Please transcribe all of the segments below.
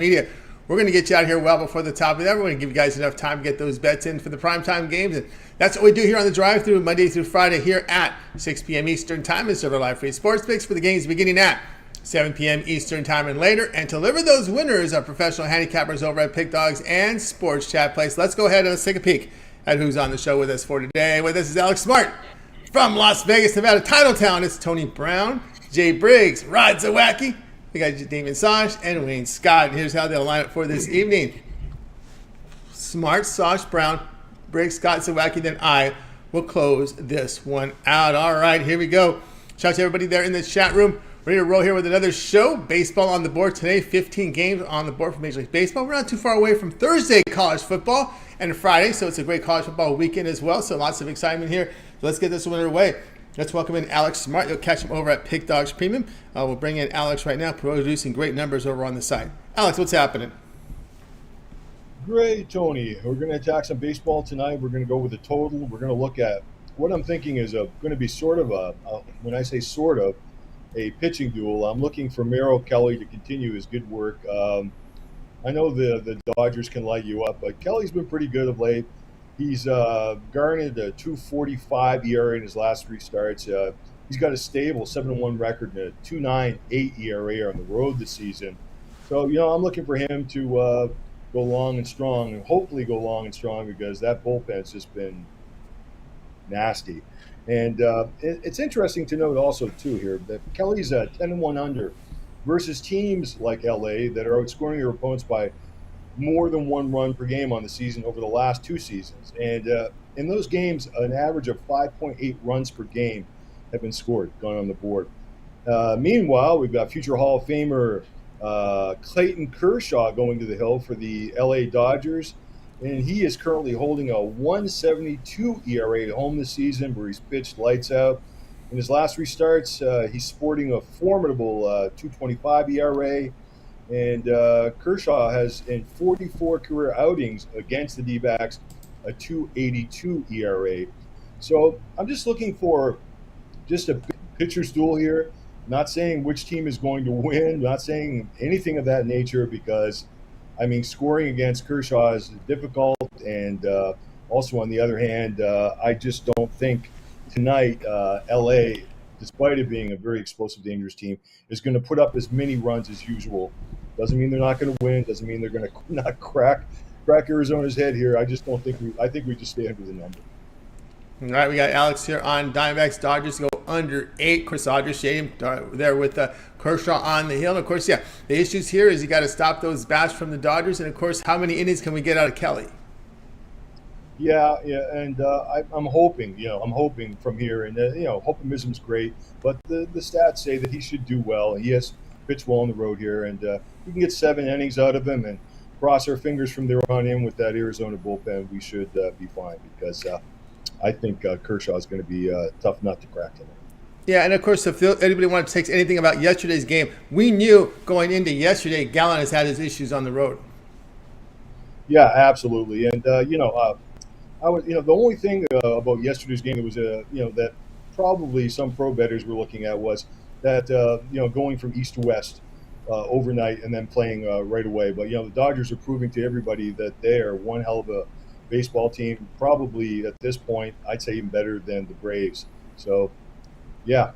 Media. We're going to get you out here well before the top of that. We're going to give you guys enough time to get those bets in for the primetime games. And that's what we do here on the drive-thru Monday through Friday here at 6 p.m. Eastern Time and serve our live free sports picks for the games beginning at 7 p.m. Eastern Time and later. And to deliver those winners are professional handicappers over at Pick Dogs and Sports Chat Place. Let's go ahead and let's take a peek at who's on the show with us for today. With us is Alex Smart from Las Vegas, Nevada, Titletown. It's Tony Brown, Jay Briggs, Rod Zawacky. We got Damian Sosh and Wayne Scott. And here's how they'll line up for this evening. Smart, Sosh, Brown, Briggs, Scott, Zawacki, then I will close this one out. All right, here we go. Shout out to everybody there in the chat room. Ready to roll here with another show. Baseball on the board today. 15 games on the board for Major League Baseball. We're not too far away from Thursday college football and Friday, so it's a great college football weekend as well. So lots of excitement here. So let's get this one underway. Let's welcome in Alex Smart. You'll catch him over at Pick Dogs Premium. We'll bring in Alex right now, producing great numbers over on the site. Alex, what's happening? Great, Tony. We're going to attack some baseball tonight. We're going to go with a total. We're going to look at what I'm thinking is going to be sort of when I say sort of, a pitching duel. I'm looking for Merrill Kelly to continue his good work. I know the Dodgers can light you up, but Kelly's been pretty good of late. He's garnered a 2.45 ERA in his last three starts. He's got a stable 7-1 record and a 2.98 ERA on the road this season. So, I'm looking for him to go long and strong, and hopefully go long and strong, because that bullpen's just been nasty. And it's interesting to note also, too, here, that Kelly's 10-1 under versus teams like LA that are outscoring their opponents by more than one run per game on the season over the last two seasons. And in those games, an average of 5.8 runs per game have been scored, gone on the board. Meanwhile, we've got future Hall of Famer Clayton Kershaw going to the hill for the LA Dodgers. And he is currently holding a 1.72 ERA at home this season, where he's pitched lights out. In his last three starts, he's sporting a formidable 2.25 ERA. And Kershaw has, in 44 career outings against the D-backs, a 2.82 ERA. So I'm just looking for just a pitcher's duel here. Not saying which team is going to win, not saying anything of that nature, because, scoring against Kershaw is difficult. And also, on the other hand, I just don't think tonight L.A., despite it being a very explosive, dangerous team, is going to put up as many runs as usual. Doesn't mean they're not going to win. Doesn't mean they're going to not crack Arizona's head here. I just don't think I think we just stay under the number. All right, we got Alex here on Diamondbacks. Dodgers go under 8. Chris Dodger Stadium there with Kershaw on the hill. And of course, the issues here is you got to stop those bats from the Dodgers. And of course, how many innings can we get out of Kelly? Yeah, and I'm hoping, I'm hoping from here, and optimism's great, but the stats say that he should do well. He has pitched well on the road here, and we can get 7 innings out of him, and cross our fingers from there on in with that Arizona bullpen. We should be fine, because I think Kershaw is going to be a tough nut to crack tonight. Yeah, and of course, if anybody wants to take anything about yesterday's game, we knew going into yesterday, Gallen has had his issues on the road. Yeah, absolutely, and I was, the only thing about yesterday's game that was, that probably some pro bettors were looking at was that, going from east to west overnight and then playing right away. But, the Dodgers are proving to everybody that they are one hell of a baseball team, probably at this point, I'd say even better than the Braves. So, yeah.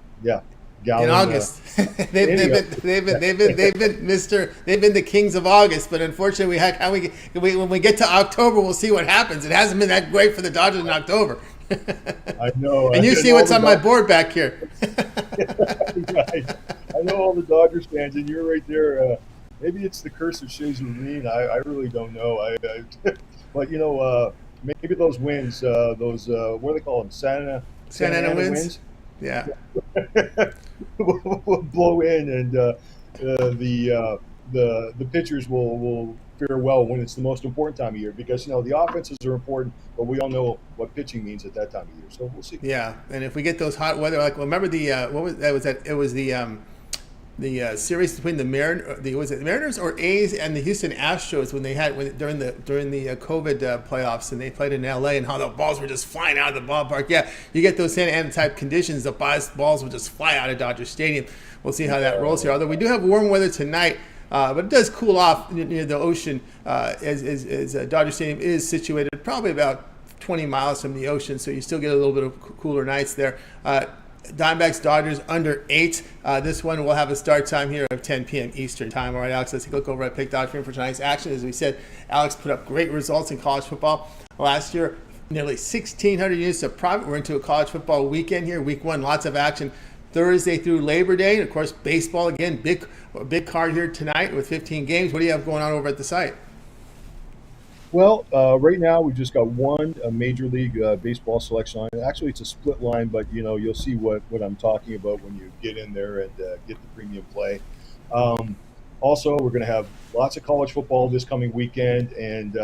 Gallen, in August, they've been the kings of August, but unfortunately, when we get to October, we'll see what happens. It hasn't been that great for the Dodgers in October. I know, and you see what's on my board back here. Right. I know all the Dodgers fans, and you're right there. Maybe it's the curse of Shea Zerine. I really don't know. But maybe those wins, what do they call them? Santa Ana wins. Yeah, will blow in, and the pitchers will fare well when it's the most important time of year, because the offenses are important, but we all know what pitching means at that time of year. So we'll see. Yeah, and if we get those hot weather, remember the what was that? Was that it was the series between the Mariners or A's and the Houston Astros when they had during the COVID playoffs, and they played in LA, and how the balls were just flying out of the ballpark. Yeah, you get those Santa Ana type conditions, the balls will just fly out of Dodger Stadium. We'll see how that rolls here. Although we do have warm weather tonight but it does cool off near the ocean as Dodger Stadium is situated probably about 20 miles from the ocean, so you still get a little bit of cooler nights there. Diamondbacks Dodgers under 8. This one will have a start time here of 10 p.m. Eastern time. All right, Alex, let's take a look over at Pick.com for tonight's action. As we said, Alex put up great results in college football last year. Nearly 1,600 units of profit. We're into a college football weekend here. Week 1, lots of action Thursday through Labor Day. And, of course, baseball again. Big card here tonight with 15 games. What do you have going on over at the site? Well, right now we've just got one Major League Baseball selection line. Actually, it's a split line, but you'll see what I'm talking about when you get in there and get the premium play. Also, we're going to have lots of college football this coming weekend, and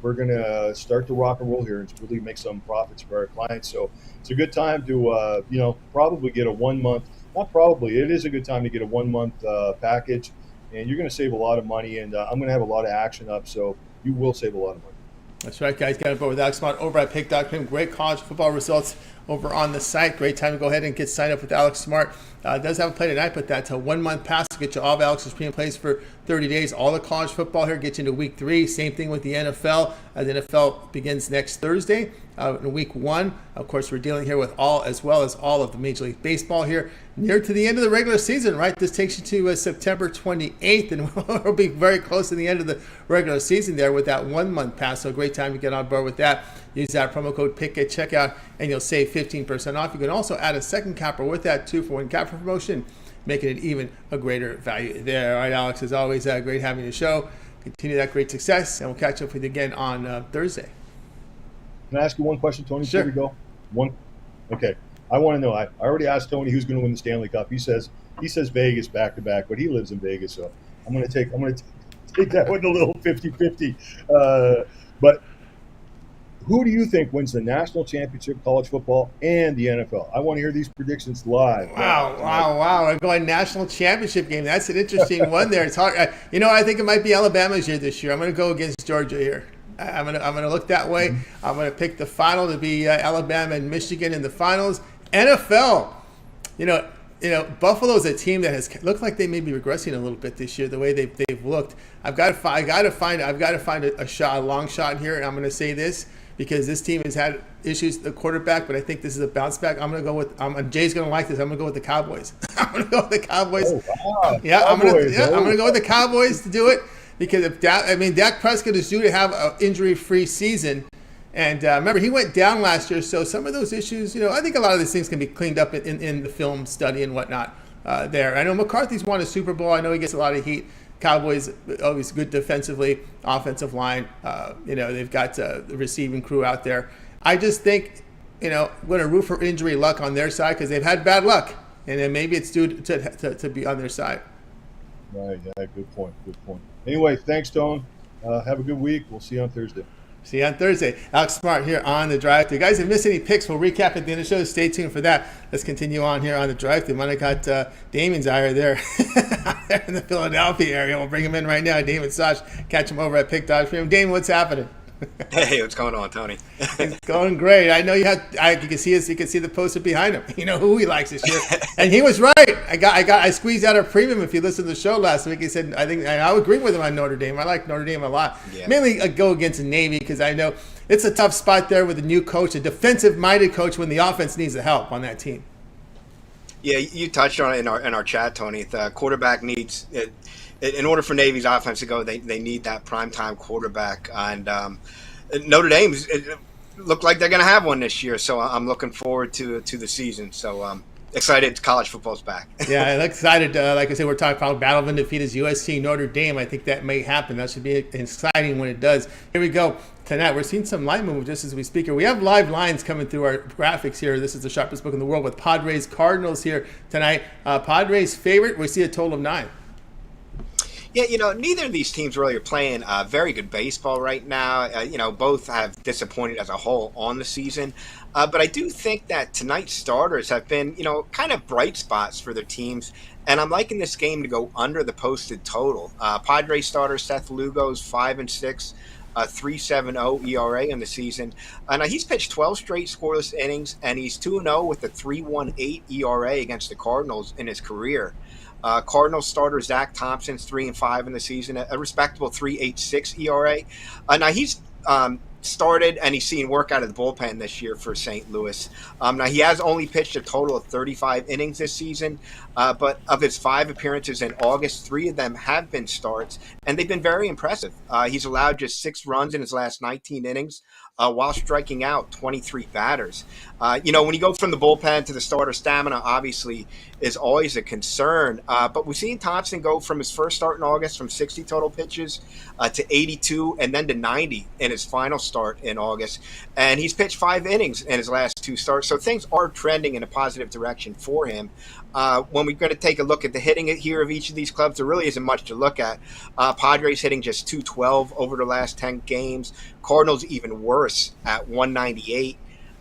we're going to start to rock and roll here and really make some profits for our clients. So it's a good time to probably get a 1 month. Not probably, it is a good time to get a 1 month package, and you're going to save a lot of money. And I'm going to have a lot of action up, so you will save a lot of money. That's right, guys. Got it with Alex Smart over at Pick.com. Great college football results over on the site. Great time to go ahead and get signed up with Alex Smart. Does have a play tonight, but that's a 1 month pass to get you all of Alex's premium plays for 30 days. All the college football here gets you into week 3. Same thing with the NFL. The NFL begins next Thursday in week 1. Of course, we're dealing here with all as well as all of the Major League Baseball here near to the end of the regular season, right? This takes you to September 28th, and we'll be very close to the end of the regular season there with that 1 month pass. So great time to get on board with that. Use that promo code PICK at checkout, and you'll save 15% off. You can also add a second capper with that 2-for-1 capper promotion, making it even a greater value there. All right, Alex, as always, great having you show. Continue that great success, and we'll catch up with you again on Thursday. Can I ask you one question, Tony, Sure. before we go? Okay. I want to know. I already asked Tony who's going to win the Stanley Cup. He says Vegas back to back, but he lives in Vegas, so I'm going to take that one a little 50-50. But who do you think wins the national championship, college football, and the NFL? I want to hear these predictions live. Wow. We're going national championship game. That's an interesting one there. It's hard. I think it might be Alabama's year this year. I'm going to go against Georgia here. I'm gonna look that way. I'm gonna pick the final to be Alabama and Michigan in the finals. NFL, Buffalo's a team that has looked like they may be regressing a little bit this year. The way they've looked, I've got to find a long shot here. And I'm gonna say this because this team has had issues at the quarterback, but I think this is a bounce back. I'm gonna go with. Jay's gonna like this. I'm gonna go with the Cowboys. I'm gonna go with the Cowboys. Oh, wow. Yeah, Cowboys, I'm gonna go with the Cowboys to do it. Because if Dak Prescott is due to have an injury-free season, and remember he went down last year, so some of those issues, I think a lot of these things can be cleaned up in the film study and whatnot. There, I know McCarthy's won a Super Bowl. I know he gets a lot of heat. Cowboys always good defensively, offensive line. They've got the receiving crew out there. I just think, we're going to root for injury luck on their side because they've had bad luck, and then maybe it's due to be on their side. Right. Yeah. Good point. Anyway, thanks, Tone. Have a good week. We'll see you on Thursday. See you on Thursday. Alex Smart here on the Drive Thru. Guys, if you missed any picks, we'll recap at the end of the show. Stay tuned for that. Let's continue on here on the Drive Thru. Might have got Damian's eye there in the Philadelphia area. We'll bring him in right now. Damon Sosh. Catch him over at Pick.com. Damon, what's happening? Hey, what's going on, Tony? It's going great. I know you can see the poster behind him. You know who he likes this year, and he was right. I squeezed out a premium. If you listened to the show last week, he said I agree with him on Notre Dame. I like Notre Dame a lot. Yeah. Mainly go against the Navy because I know it's a tough spot there with a new coach, a defensive-minded coach, when the offense needs the help on that team. Yeah, you touched on it in our chat, Tony. The quarterback needs. In order for Navy's offense to go, they need that primetime quarterback. And Notre Dame look like they're going to have one this year. So I'm looking forward to the season. So excited college football's back. Yeah, I'm excited. Like I said, we're talking about battle of undefeated USC, Notre Dame. I think that may happen. That should be exciting when it does. Here we go. Tonight, we're seeing some line movement just as we speak here. We have live lines coming through our graphics here. This is the sharpest book in the world with Padres Cardinals here tonight. Padres favorite. We see a total of 9. Yeah, neither of these teams really are playing very good baseball right now. Both have disappointed as a whole on the season. But I do think that tonight's starters have been, kind of bright spots for their teams. And I'm liking this game to go under the posted total. Padres starter Seth Lugo's 5-6, 3.70 ERA in the season. Now he's pitched 12 straight scoreless innings, and he's 2-0 with a 3.18 ERA against the Cardinals in his career. Cardinals starter Zach Thompson's 3-5 in the season, a respectable 3.86 ERA. Now he's started and he's seen work out of the bullpen this year for St. Louis. Now he has only pitched a total of 35 innings this season, but of his 5 appearances in August, 3 of them have been starts, and they've been very impressive. He's allowed just 6 runs in his last 19 innings, while striking out 23 batters. When you go from the bullpen to the starter, stamina obviously is always a concern. But we've seen Thompson go from his first start in August from 60 total pitches to 82 and then to 90 in his final start in August. And he's pitched 5 innings in his last 2 starts. So things are trending in a positive direction for him. When we're going to take a look at the hitting here of each of these clubs, there really isn't much to look at. Padres hitting just 212 over the last 10 games. Cardinals even worse at 198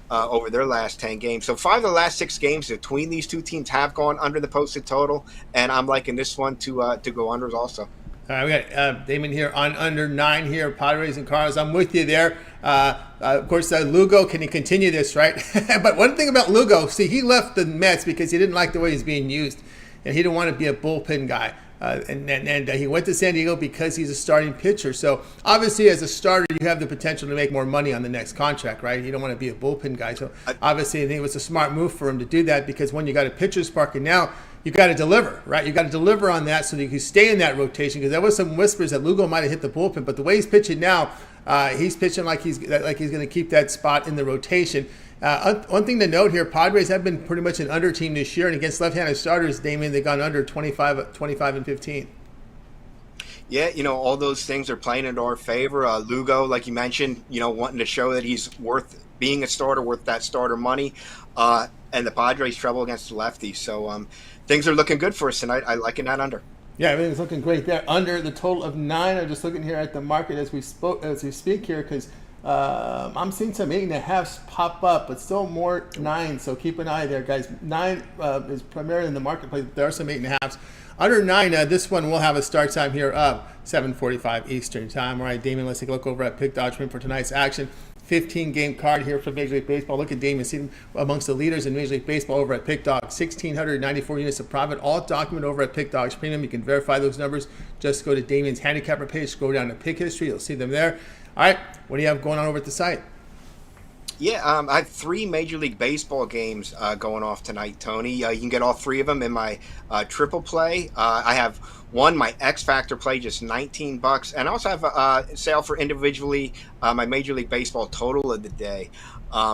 over their last 10 games. So 5 of the last 6 games between these two teams have gone under the posted total, and I'm liking this one to go unders also. All right, we got Damon here on under 9 here, Padres and Cardinals. I'm with you there. Of course, Lugo, can he continue this, right? But one thing about Lugo, see, he left the Mets because he didn't like the way he's being used, and he didn't want to be a bullpen guy. And he went to San Diego because he's a starting pitcher. So obviously, as a starter, you have the potential to make more money on the next contract, right? You don't want to be a bullpen guy. So obviously, I think it was a smart move for him to do that, because when you got a pitcher's park, and now you got to deliver, right? You got to deliver on that so that you can stay in that rotation. Because there was some whispers that Lugo might have hit the bullpen, but the way he's pitching now, he's pitching like he's going to keep that spot in the rotation. One thing to note here, Padres have been pretty much an under team this year, and against left-handed starters, Damien, they've gone under 25 and 15. Yeah, all those things are playing into our favor. Lugo, like you mentioned, wanting to show that he's worth being a starter, worth that starter money, and the Padres trouble against the lefties. So things are looking good for us tonight. I liking that under. Yeah, everything's looking great there. Under the total of 9. I'm just looking here at the market as we speak here, because I'm seeing some 8.5s pop up, but still more 9. So keep an eye there, guys. 9 is primarily in the marketplace, but there are some 8.5s. Under 9, this one will have a start time here of 7:45 Eastern time. All right, Damien, let's take a look over at Pick Dodge for tonight's action. 15-game card here for Major League Baseball. Look at Damien, sitting amongst the leaders in Major League Baseball over at Pick Dog. 1,694 units of profit, all documented over at Pick Dog's Premium. You can verify those numbers. Just go to Damien's handicapper page, scroll down to Pick History. You'll see them there. All right, what do you have going on over at the site? Yeah, I have 3 Major League Baseball games going off tonight, Tony. You can get all 3 of them in my triple play. I have one, my X Factor play, just $19, and I also have a sale for individually my Major League Baseball total of the day.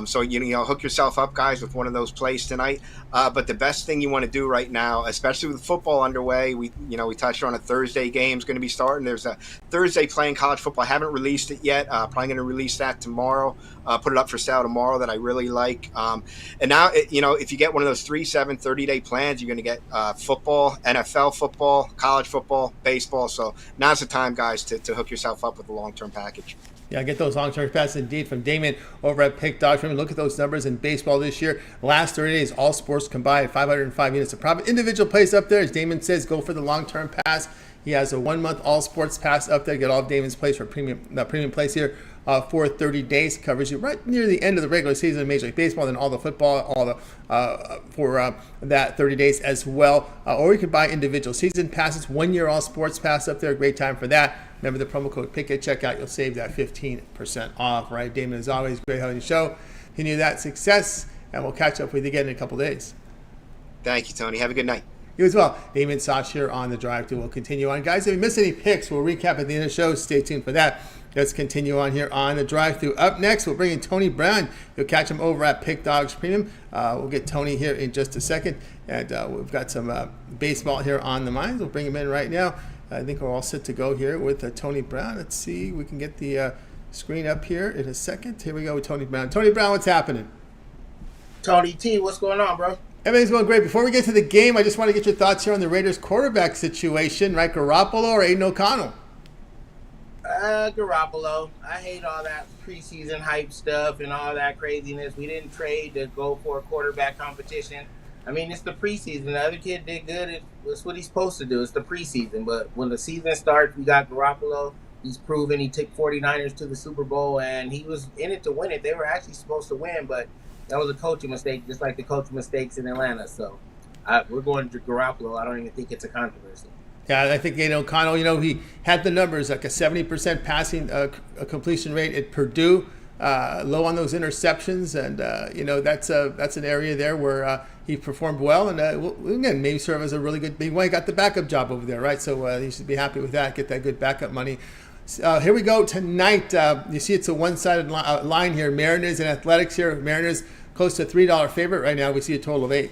So hook yourself up, guys, with one of those plays tonight. But the best thing you want to do right now, especially with football underway, we touched on a Thursday game is going to be starting. There's a Thursday playing college football. I haven't released it yet. Probably going to release that tomorrow. Put it up for sale tomorrow. That I really like. And now, if you get one of those 3, 7, 30-day plans, you're going to get football, NFL football, college football, baseball. So now's the time, guys, to hook yourself up with a long-term package. Yeah, get those long-term passes indeed from Damon over at Pick Dodge. Look at those numbers in baseball this year. Last 30 days, all sports combined, 505 units of profit. Individual plays up there, as Damon says, go for the long-term pass. He has a 1-month all sports pass up there. Get all of Damon's plays for premium plays here for 30 days. Covers you right near the end of the regular season of Major League Baseball, then all the football, all the for that 30 days as well. Or you can buy individual season passes. 1-year all sports pass up there. Great time for that. Remember the promo code PICK at checkout. You'll save that 15% off, right? Damon, as always, great having you show. Continue that success, and we'll catch up with you again in a couple days. Thank you, Tony. Have a good night. You as well. Damian Sosh here on the drive through. We'll continue on. Guys, if you miss any picks, we'll recap at the end of the show. Stay tuned for that. Let's continue on here on the drive through. Up next, we'll bring in Tony Brown. You'll catch him over at Pick Dogs Premium. We'll get Tony here in just a second. And we've got some baseball here on the minds. We'll bring him in right now. I think we're all set to go here with Tony Brown. Let's see. We can get the screen up here in a second. Here we go with Tony Brown. Tony Brown, what's happening? Tony T, what's going on, bro? Everything's going great. Before we get to the game, I just want to get your thoughts here on the Raiders quarterback situation, right? Garoppolo or Aiden O'Connell? Garoppolo. I hate all that preseason hype stuff and all that craziness. We didn't trade to go for a quarterback competition. I mean, it's the preseason. The other kid did good. It's what he's supposed to do. It's the preseason. But when the season starts, we got Garoppolo. He's proven he took 49ers to the Super Bowl, and he was in it to win it. They were actually supposed to win, but that was a coaching mistake, just like the coaching mistakes in Atlanta. So We're going to Garoppolo. I don't even think it's a controversy. Yeah, I think, Connell, he had the numbers, like a 70% passing a completion rate at Purdue, low on those interceptions. And, that's an area there where he performed well. And, again, maybe serve as a really good – he got the backup job over there, right? So he should be happy with that, get that good backup money. Here we go tonight. You see it's a one-sided line here. Mariners and Athletics here. Mariners close to $3 favorite right now. We see a total of 8.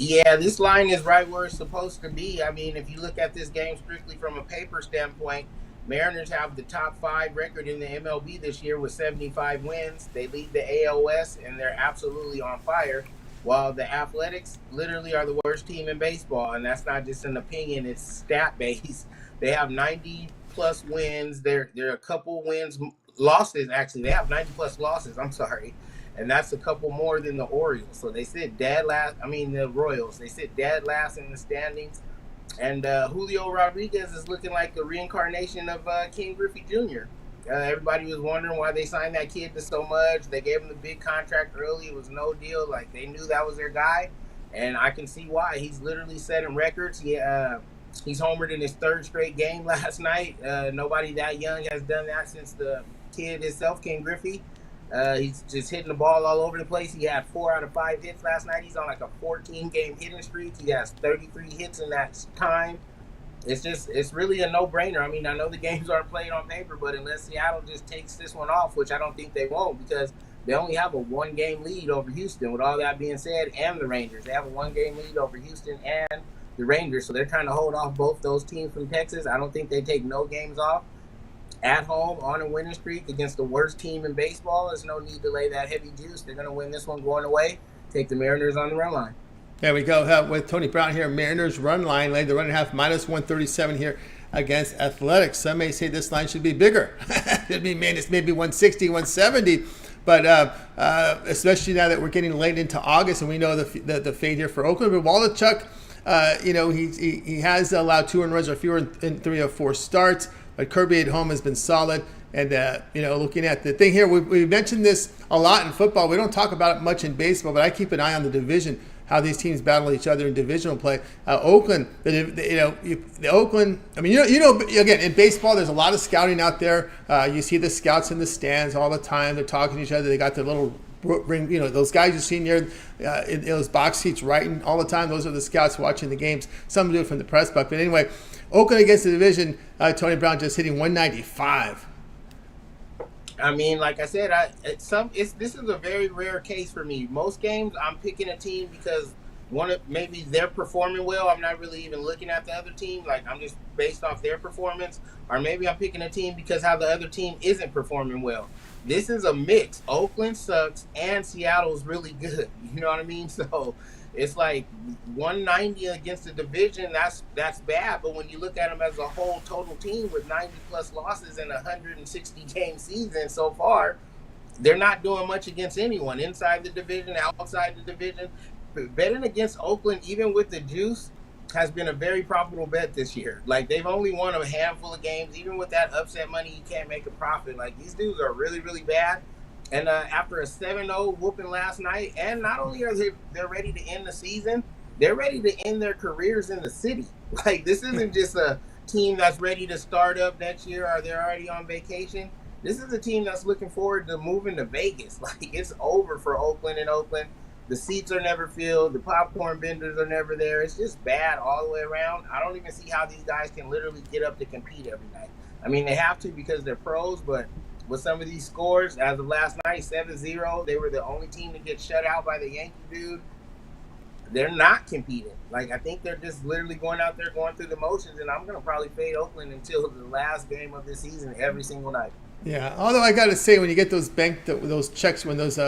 Yeah, this line is right where it's supposed to be. I mean, if you look at this game strictly from a paper standpoint, Mariners have the top 5 record in the MLB this year with 75 wins. They lead the AL West, and they're absolutely on fire, while the Athletics literally are the worst team in baseball, and that's not just an opinion, it's stat-based. They have 90-plus wins. They're a couple losses, actually. They have 90-plus losses, I'm sorry. And that's a couple more than the Orioles. So they sit the Royals. They sit dead last in the standings. And Julio Rodriguez is looking like the reincarnation of King Griffey Jr. Everybody was wondering why they signed that kid to so much. They gave him the big contract early. It was no deal. Like, they knew that was their guy. And I can see why. He's literally setting records. He's homered in his 3rd straight game last night. Nobody that young has done that since the kid himself, King Griffey. He's just hitting the ball all over the place. He had 4 out of 5 hits last night. He's on like a 14-game hitting streak. He has 33 hits in that time. It's really a no-brainer. I mean, I know the games aren't played on paper, but unless Seattle just takes this one off, which I don't think they won't, because they only have a 1-game lead over Houston. With all that being said, and the Rangers, they have a 1-game lead over Houston and the Rangers, so they're trying to hold off both those teams from Texas. I don't think they take no games off. At home on a winning streak against the worst team in baseball, there's no need to lay that heavy juice. They're going to win this one going away. Take the Mariners on the run line. There we go. With Tony Brown here, Mariners run line, laid the run and a half, minus 137 here against Athletics. Some may say this line should be bigger. It'd be maybe 160, 170. But especially now that we're getting late into August and we know the fate here for Oakland. But Waldichuk, he has allowed 2 earned runs or fewer in 3 of 4 starts. But Kirby at home has been solid. And, looking at the thing here, we mentioned this a lot in football. We don't talk about it much in baseball, but I keep an eye on the division, how these teams battle each other in divisional play. Oakland, the Oakland, I mean, again, in baseball, there's a lot of scouting out there. You see the scouts in the stands all the time. They're talking to each other. They got their little ring, those guys you see near in those box seats writing all the time. Those are the scouts watching the games. Some do it from the press box. But anyway, Oakland against the division, Tony Brown just hitting 195. I mean, like I said, this is a very rare case for me. Most games, I'm picking a team because maybe they're performing well. I'm not really even looking at the other team. Like, I'm just based off their performance. Or maybe I'm picking a team because how the other team isn't performing well. This is a mix. Oakland sucks and Seattle's really good. You know what I mean? So it's like 190 against the division. That's bad. But when you look at them as a whole total team with 90-plus losses in a 160-game season so far, they're not doing much against anyone inside the division, outside the division. Betting against Oakland, even with the juice, has been a very profitable bet this year. Like, they've only won a handful of games. Even with that upset money, you can't make a profit. Like, these dudes are really, really bad. And after a 7-0 whooping last night, and not only are they're ready to end the season, they're ready to end their careers in the city. Like, this isn't just a team that's ready to start up next year or they're already on vacation. This is a team that's looking forward to moving to Vegas. Like, it's over for Oakland and Oakland. The seats are never filled. The popcorn vendors are never there. It's just bad all the way around. I don't even see how these guys can literally get up to compete every night. I mean, they have to because they're pros, but with some of these scores, as of last night, 7-0, they were the only team to get shut out by the Yankee dude. They're not competing. Like, I think they're just literally going out there going through the motions, and I'm going to probably fade Oakland until the last game of the season every single night. Yeah, although I got to say, when you get those checks, when those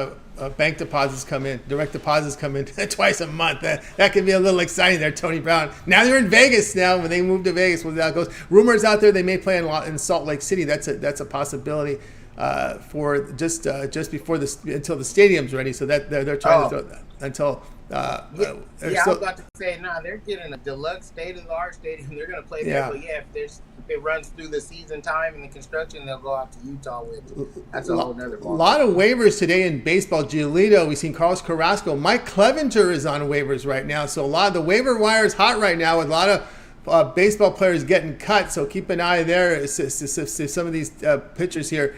bank deposits come in, direct deposits come in twice a month, that can be a little exciting there, Tony Brown. Now they're in Vegas now. When they move to Vegas, we'll see how it goes. Rumors out there they may play in Salt Lake City. That's a possibility for just before until the stadium's ready. So that they're trying to throw that until I was about to say, they're getting a deluxe state-of-the-art stadium. They're going to play there, but if it runs through the season time and the construction, they'll go out to Utah with it. That's a whole nother ball. A lot of waivers today in baseball. Giolito, we've seen Carlos Carrasco. Mike Clevenger is on waivers right now, so a lot of the waiver wire is hot right now with a lot of baseball players getting cut. So keep an eye there as some of these pitchers here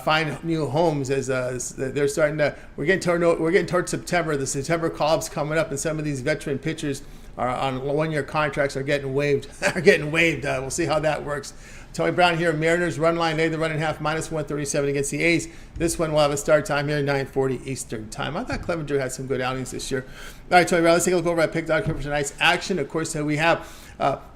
find new homes as they're starting to. We're getting towards September. The September call-ups coming up, and some of these veteran pitchers are on one-year contracts are getting waived. We'll see how that works. Tony Brown here. Mariners run line later, the run in half -137 against the A's. This one will have a start time here 9:40 Eastern time. I thought Clevenger had some good outings this year. All right, Tony Brown. Let's take a look over at Pick Dog for tonight's action. Of course, we have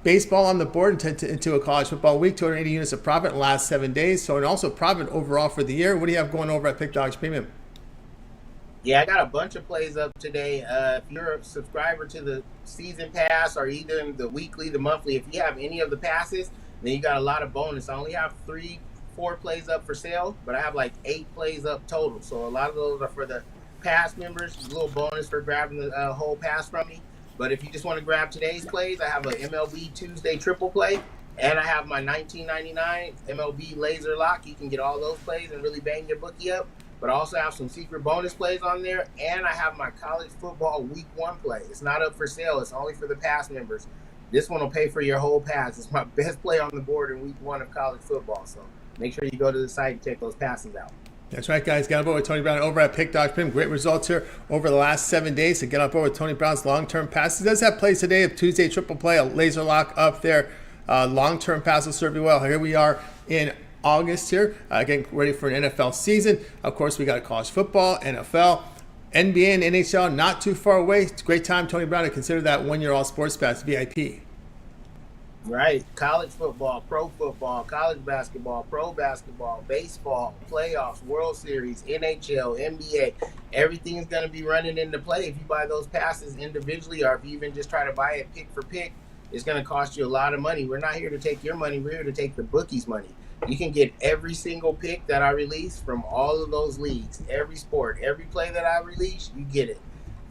baseball on the board into a college football week. 280 units of profit in the last 7 days. So, and also profit overall for the year. What do you have going over at Pick Dogs Premium? Yeah, I got a bunch of plays up today. If you're a subscriber to the season pass or either the weekly, the monthly, if you have any of the passes, then you got a lot of bonus. I only have 3-4 plays up for sale, but I have like 8 plays up total. So a lot of those are for the pass members. A little bonus for grabbing the whole pass from me. But if you just want to grab today's plays, I have a MLB Tuesday triple play, and I have my $19.99 MLB laser lock. You can get all those plays and really bang your bookie up. But I also have some secret bonus plays on there, and I have my college football week 1 play. It's not up for sale. It's only for the pass members. This one will pay for your whole pass. It's my best play on the board in week 1 of college football. So make sure you go to the site and check those passes out. That's right, guys. Get on board with Tony Brown over at Pick Dog Premium. Great results here over the last 7 days. So get on board with Tony Brown's long-term passes. He does have plays today of Tuesday triple play, a laser lock up there. Long-term pass will serve you well. Here we are in August here, getting ready for an NFL season. Of course, we got college football, NFL, NBA, and NHL not too far away. It's a great time, Tony Brown, to consider that one-year all sports pass VIP. Right. College football, pro football, college basketball, pro basketball, baseball, playoffs, World Series, NHL, NBA. Everything is going to be running into play. If you buy those passes individually or if you even just try to buy it pick for pick, it's going to cost you a lot of money. We're not here to take your money. We're here to take the bookies' money. You can get every single pick that I release from all of those leagues, every sport, every play that I release, you get it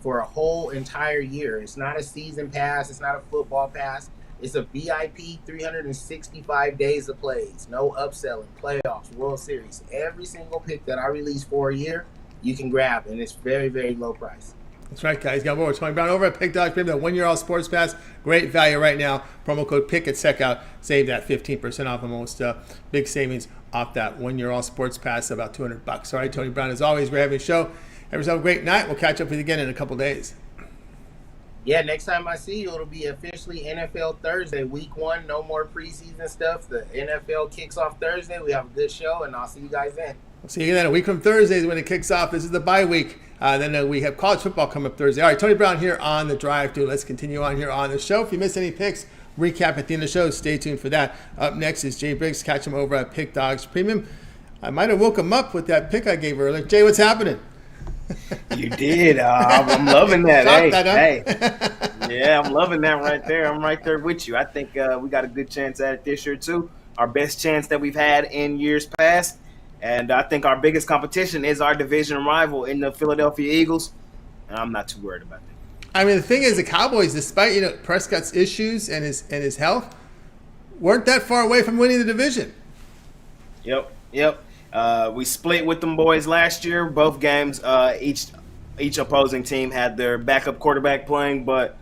for a whole entire year. It's not a season pass. It's not a football pass. It's a VIP 365 days of plays. No upselling, playoffs, World Series. Every single pick that I release for a year, you can grab, and it's very, very low price. That's right, guys. Got more. Tony Brown over at Pick Dog Premium. That one-year all sports pass. Great value right now. Promo code PICK at checkout. Save that 15% off the most big savings off that one-year all sports pass, about $200. All right, Tony Brown, as always, we're having a show. Have yourself a great night. We'll catch up with you again in a couple days. Yeah, next time I see you, it'll be officially NFL Thursday, week 1. No more preseason stuff. The NFL kicks off Thursday. We have a good show, and I'll see you guys then. We'll see you then. A week from Thursday is when it kicks off. This is the bye week. Then we have college football coming up Thursday. All right, Tony Brown here on the drive through. Let's continue on here on the show. If you missed any picks, recap at the end of the show. Stay tuned for that. Up next is Jay Briggs. Catch him over at Pick Dogs Premium. I might have woke him up with that pick I gave earlier. Jay, what's happening? You did. I'm loving that. Hey. Yeah, I'm loving that right there. I'm right there with you. I think we got a good chance at it this year, too. Our best chance that we've had in years past. And I think our biggest competition is our division rival in the Philadelphia Eagles. And I'm not too worried about that. I mean, the thing is, the Cowboys, despite Prescott's issues and his health, weren't that far away from winning the division. Yep. We split with them boys last year. Both games, each opposing team had their backup quarterback playing. But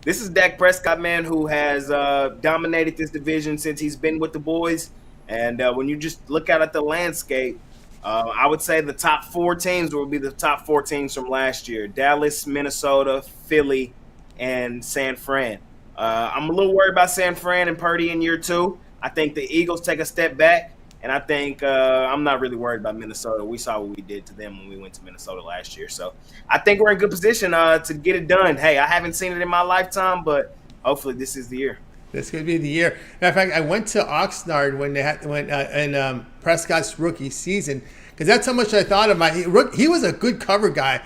this is Dak Prescott, man, who has dominated this division since he's been with the boys. And when you just look out at the landscape, I would say the top 4 teams will be the top 4 teams from last year: Dallas, Minnesota, Philly, and San Fran. I'm a little worried about San Fran and Purdy in year 2. I think the Eagles take a step back, and I think I'm not really worried about Minnesota. We saw what we did to them when we went to Minnesota last year. So I think we're in good position to get it done. Hey, I haven't seen it in my lifetime, but hopefully this is the year. This could be the year. Matter of fact, I went to Oxnard when in Prescott's rookie season, because that's how much I thought of he was a good cover guy,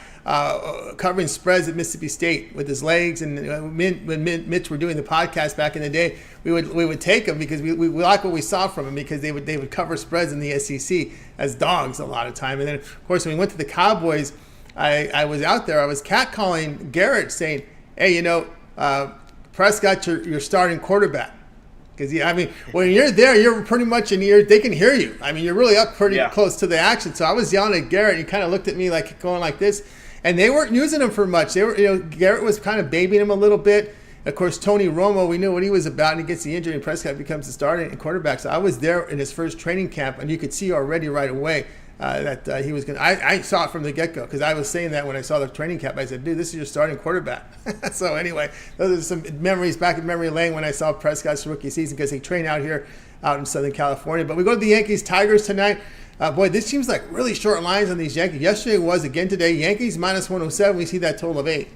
covering spreads at Mississippi State with his legs. And when Mitch were doing the podcast back in the day, we would take him because we like what we saw from him, because they would cover spreads in the SEC as dogs a lot of time. And then of course when we went to the Cowboys, I was out there. I was catcalling Garrett, saying, "Hey, Prescott, your starting quarterback." Because when you're there, you're pretty much they can hear you. I mean, you're really up pretty close to the action. So I was yelling at Garrett, and he kind of looked at me like going like this, and they weren't using him for much. They were, Garrett was kind of babying him a little bit. Of course, Tony Romo, we knew what he was about, and he gets the injury, and Prescott becomes the starting quarterback. So I was there in his first training camp, and you could see already right away that he was going to. I saw it from the get-go because I was saying that when I saw the training camp. I said, dude, this is your starting quarterback. So anyway, those are some memories back in memory lane when I saw Prescott's rookie season because he trained out here out in Southern California. But we go to the Yankees-Tigers tonight. Boy, this seems like really short lines on these Yankees. Yesterday was, again today, Yankees minus 107. We see that total of 8.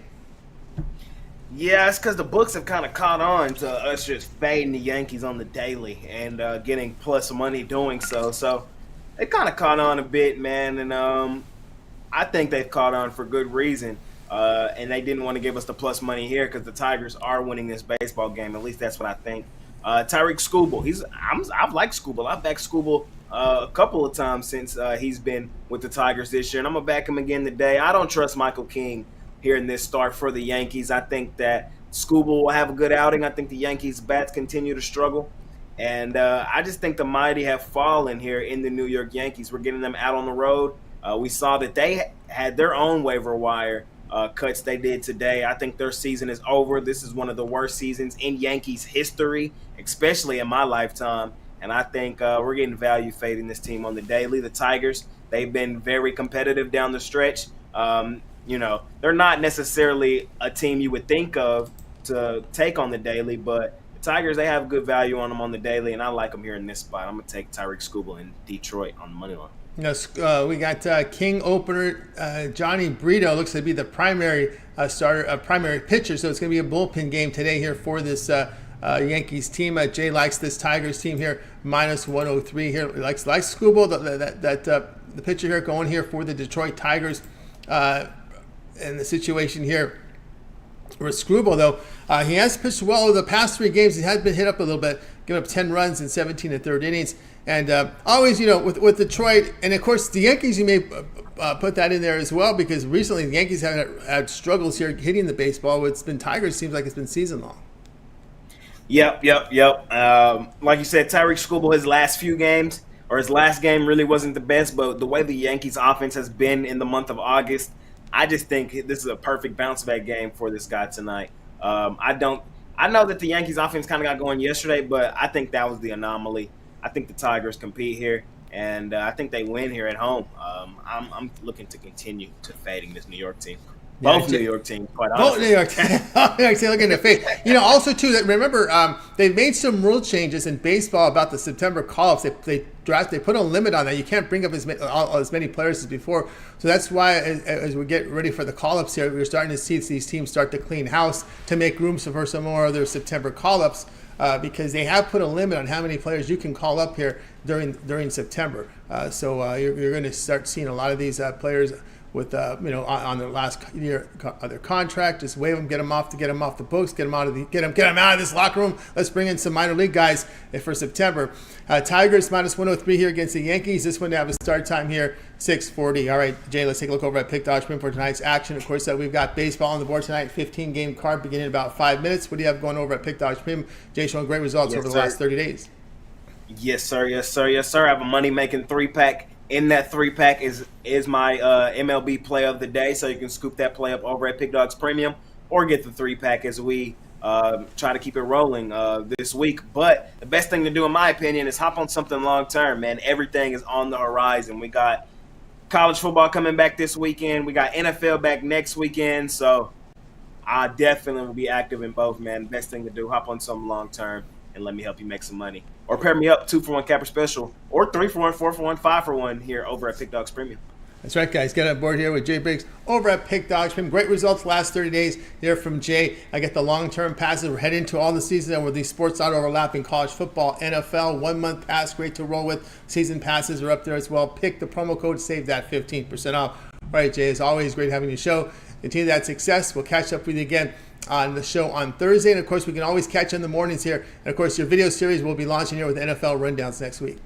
Yeah, it's because the books have kind of caught on to us just fading the Yankees on the daily and getting plus money doing so. So they kind of caught on a bit, man, and I think they've caught on for good reason. And they didn't want to give us the plus money here because the Tigers are winning this baseball game. At least that's what I think. Tyreek Skubal, I've liked Skubal. I've backed Skubal a couple of times since he's been with the Tigers this year, and I'm gonna back him again today. I don't trust Michael King here in this start for the Yankees. I think that Skubal will have a good outing. I think the Yankees' bats continue to struggle. And I just think the mighty have fallen here in the New York Yankees. We're getting them out on the road. We saw that they had their own waiver wire cuts they did today. I think their season is over. This is one of the worst seasons in Yankees history, especially in my lifetime. And I think we're getting value fading this team on the daily. The Tigers, they've been very competitive down the stretch. They're not necessarily a team you would think of to take on the daily, but the Tigers, they have good value on them on the daily, and I like them here in this spot. I'm going to take Tyreek Skubal in Detroit on the money line. We got King opener Johnny Brito looks to be the primary starter, primary pitcher, so it's going to be a bullpen game today here for this Yankees team. Jay likes this Tigers team here, minus 103 here. Likes Skubal, the pitcher here going here for the Detroit Tigers. And the situation here with Skubal, though, he has pitched well over the past 3 games. He has been hit up a little bit, giving up 10 runs in 17 and third innings. And always, with Detroit, and of course the Yankees, you may put that in there as well, because recently the Yankees have had struggles here hitting the baseball. It's been Tigers, seems like it's been season long. Yep. Like you said, Tyreek Skubal, his last few games, or his last game really wasn't the best, but the way the Yankees offense has been in the month of August, I just think this is a perfect bounce back game for this guy tonight. I know that the Yankees offense kind of got going yesterday, but I think that was the anomaly. I think the Tigers compete here, and I think they win here at home. I'm looking to continue to fading this New York team. Both New York teams, quite honestly. Both New York teams. Look in the face. Also, too, that remember, they've made some rule changes in baseball about the September call-ups. They put a limit on that. You can't bring up as many players as before. So that's why, as we get ready for the call-ups here, we're starting to see these teams start to clean house to make room for some more of their September call-ups, because they have put a limit on how many players you can call up here during September. So you're going to start seeing a lot of these players with on their last year of their contract, just waive them, get them off the books, get them out of this locker room. Let's bring in some minor league guys for September. Tigers minus 103 here against the Yankees. This one to have a start time here 6:40. All right, Jay, let's take a look over at Pick Dodge Pin for tonight's action. Of course, we've got baseball on the board tonight. 15-game card beginning in about 5 minutes. What do you have going over at Pick Dodge Pin? Jay showing great results over the last 30 days. Yes, sir. I have a money-making 3-pack. In that 3-pack is my MLB play of the day, so you can scoop that play up over at Pick Dogs Premium or get the 3-pack as we try to keep it rolling this week. But the best thing to do, in my opinion, is hop on something long-term, man. Everything is on the horizon. We got college football coming back this weekend. We got NFL back next weekend, so I definitely will be active in both, man. Best thing to do, hop on something long-term and let me help you make some money. Or pair me up 2-for-1 capper special, or 3-for-1, 4-for-1, 5-for-1 here over at Pick Dogs Premium. That's right, guys. Get on board here with Jay Briggs over at Pick Dogs Premium. Great results last 30 days here from Jay. I get the long-term passes. We're heading into all the season where these sports not overlapping. College football, NFL, 1-month pass, great to roll with. Season passes are up there as well. Pick the promo code, save that 15% off. All right, Jay, as always, great having you show. Continue that success. We'll catch up with you again on the show on Thursday. And, of course, we can always catch you in the mornings here. And, of course, your video series will be launching here with NFL Rundowns next week.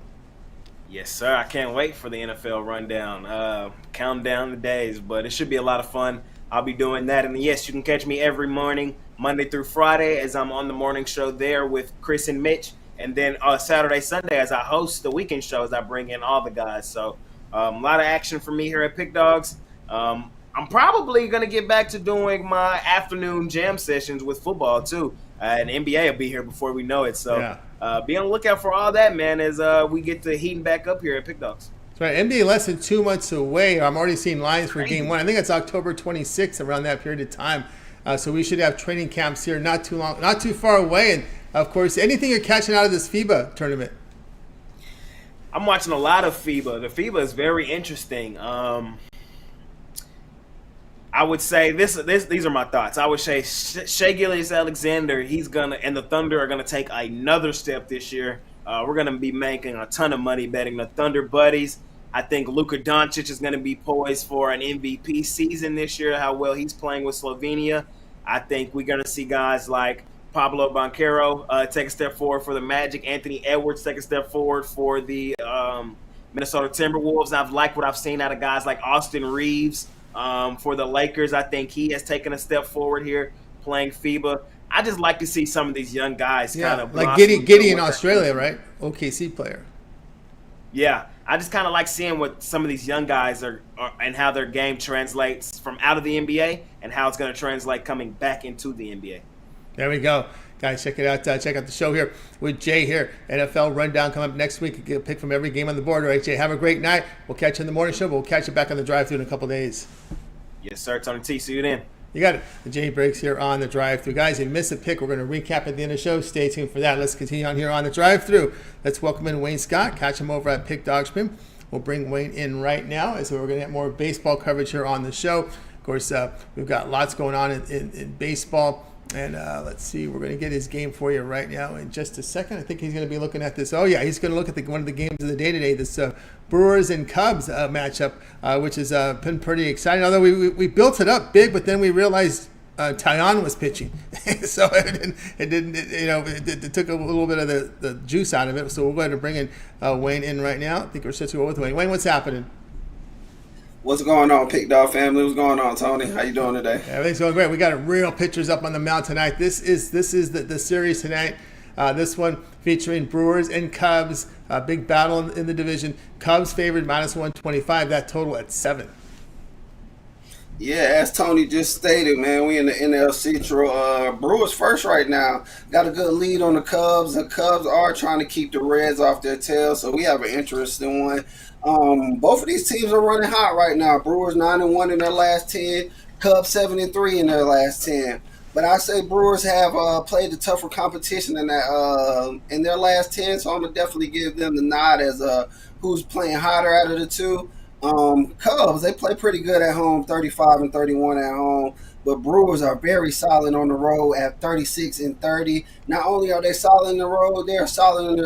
Yes, sir. I can't wait for the NFL rundown. Counting down the days, but it should be a lot of fun. I'll be doing that. And yes, you can catch me every morning, Monday through Friday, as I'm on the morning show there with Chris and Mitch. And then Saturday, Sunday, as I host the weekend shows, I bring in all the guys. So a lot of action for me here at Pick Dogs. I'm probably going to get back to doing my afternoon jam sessions with football, too. And NBA will be here before we know it. So be on the lookout for all that, man, as we get to heating back up here at Pick Dogs. That's right. NBA less than 2 months away. I'm already seeing lines for Game 1. I think it's October 26th, around that period of time. So we should have training camps here not too far away. And, of course, anything you're catching out of this FIBA tournament? I'm watching a lot of FIBA. The FIBA is very interesting. I would say these are my thoughts. I would say Shai Gilgeous-Alexander, and the Thunder are gonna take another step this year. We're gonna be making a ton of money betting the Thunder buddies. I think Luka Doncic is gonna be poised for an MVP season this year. How well he's playing with Slovenia. I think we're gonna see guys like Pablo Banchero take a step forward for the Magic. Anthony Edwards take a step forward for the Minnesota Timberwolves. I've liked what I've seen out of guys like Austin Reeves. For the Lakers, I think he has taken a step forward here playing FIBA. I just like to see some of these young guys kind of like Giddy in Australia, right? OKC player. Yeah, I just kind of like seeing what some of these young guys are and how their game translates from out of the NBA and how it's going to translate coming back into the NBA. There we go. Guys, check it out. Check out the show here with Jay here. NFL Rundown coming up next week. Get a pick from every game on the board. All right, Jay, have a great night. We'll catch you in the morning show, but we'll catch you back on the drive-thru in a couple days. Yes, sir. Tony T. See you then. You got it. The Jay Briggs here on the drive-thru. Guys, if you miss a pick, we're going to recap at the end of the show. Stay tuned for that. Let's continue on here on the drive-thru. Let's welcome in Wayne Scott. Catch him over at Pick Dog Spin. We'll bring Wayne in right now, as we're going to get more baseball coverage here on the show. Of course, we've got lots going on in baseball. And let's see, we're going to get his game for you right now in just a second. I think he's going to be looking at this. Oh, yeah, he's going to look at one of the games of the day today, this Brewers and Cubs matchup, which has been pretty exciting. Although we built it up big, but then we realized Tyon was pitching. So it took a little bit of the juice out of it. So we're going to bring in Wayne in right now. I think we're set to go with Wayne. Wayne, what's happening? What's going on, Pick Dog family? What's going on, Tony? How you doing today? Everything's going great. We got real pictures up on the mound tonight. This is the series tonight. This one featuring Brewers and Cubs. Big battle in the division. Cubs favored -125. That total at 7. Yeah, as Tony just stated, man, we in the NL Central. Brewers first right now. Got a good lead on the Cubs. The Cubs are trying to keep the Reds off their tail, so we have an interesting one. Both of these teams are running hot right now. Brewers 9-1 in their last 10. Cubs 7-3 in their last 10. But I say Brewers have played the tougher competition in their last 10, so I'm gonna definitely give them the nod as who's playing hotter out of the two. Cubs, they play pretty good at home, 35-31 at home. But Brewers are very solid on the road at 36-30. Not only are they solid in the road, they're solid in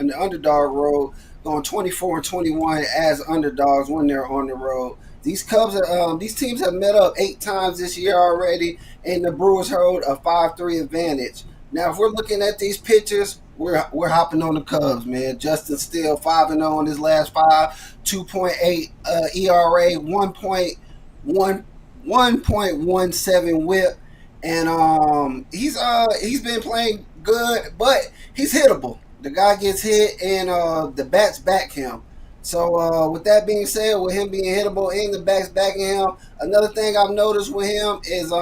the underdog road, going 24-21 as underdogs when they're on the road. These teams have met up 8 times this year already, and the Brewers hold a 5-3 advantage. Now, if we're looking at these pitchers, we're hopping on the Cubs, man. Justin Steele 5-0 in his last 5, 2.8 ERA, 1.17 WHIP, and he's been playing good, but he's hittable. The guy gets hit, and the bats back him. So with that being said, with him being hittable and the bats backing him, another thing I've noticed with him is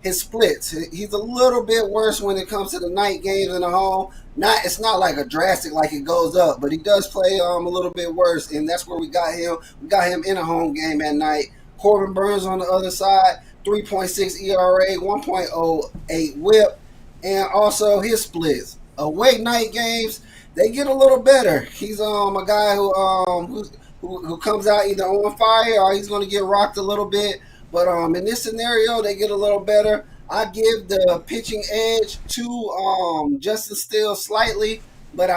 his splits. He's a little bit worse when it comes to the night games in the home. It's not like a drastic like it goes up, but he does play a little bit worse, and that's where we got him. We got him in a home game at night. Corbin Burns on the other side, 3.6 ERA, 1.08 WHIP, and also his splits. Away night games, they get a little better. He's a guy who comes out either on fire or he's going to get rocked a little bit. But in this scenario, they get a little better. I give the pitching edge to Justin Steele slightly, but